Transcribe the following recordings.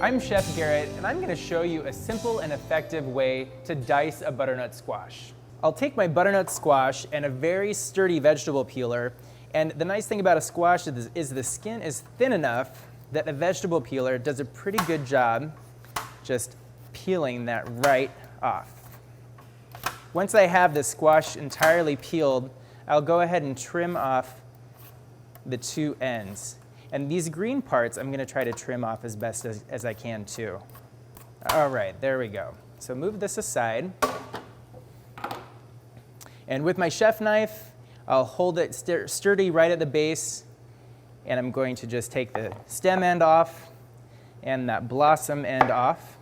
I'm Chef Garrett, and I'm going to show you a simple and effective way to dice a butternut squash. I'll take my butternut squash and a very sturdy vegetable peeler, and the nice thing about a squash is the skin is thin enough that a vegetable peeler does a pretty good job just peeling that right off. Once I have the squash entirely peeled, I'll go ahead and trim off the two ends. And these green parts, I'm going to try to trim off as best as I can too. All right, there we go. So move this aside. And with my chef knife, I'll hold it sturdy right at the base, and I'm going to just take the stem end off and that blossom end off.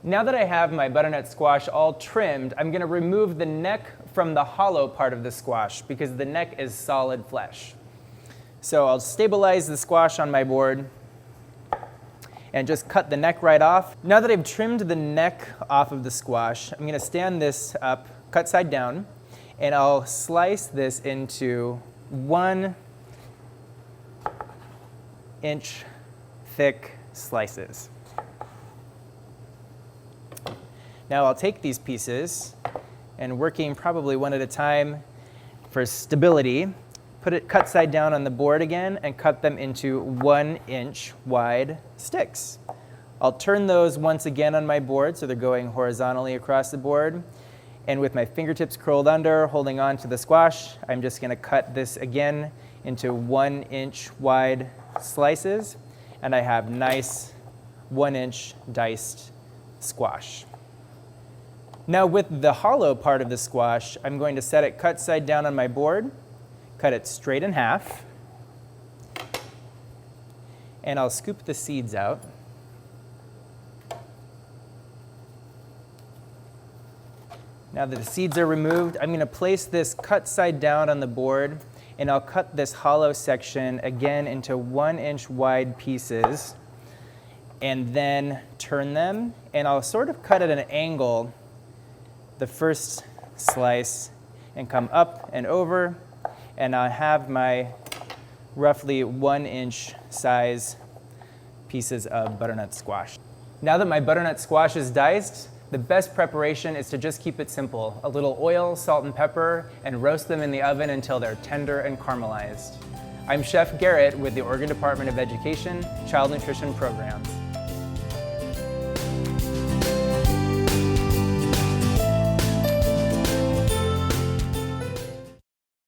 Now that I have my butternut squash all trimmed, I'm going to remove the neck from the hollow part of the squash because the neck is solid flesh. So I'll stabilize the squash on my board and just cut the neck right off. Now that I've trimmed the neck off of the squash, I'm going to stand this up, cut side down, and I'll slice this into 1 inch thick slices. Now I'll take these pieces and, working probably one at a time for stability, cut side down on the board again and cut them into 1 inch wide sticks. I'll turn those once again on my board so they're going horizontally across the board. And with my fingertips curled under, holding on to the squash, I'm just going to cut this again into 1 inch wide slices. And I have nice 1 inch diced squash. Now with the hollow part of the squash, I'm going to set it cut side down on my board, cut it straight in half, and I'll scoop the seeds out. Now that the seeds are removed, I'm going to place this cut side down on the board, and I'll cut this hollow section again into 1 inch wide pieces, and then turn them, and I'll sort of cut at an angle the first slice and come up and over, and I have my roughly 1 inch size pieces of butternut squash. Now that my butternut squash is diced, the best preparation is to just keep it simple. A little oil, salt, and pepper, and roast them in the oven until they're tender and caramelized. I'm Chef Garrett with the Oregon Department of Education Child Nutrition Program.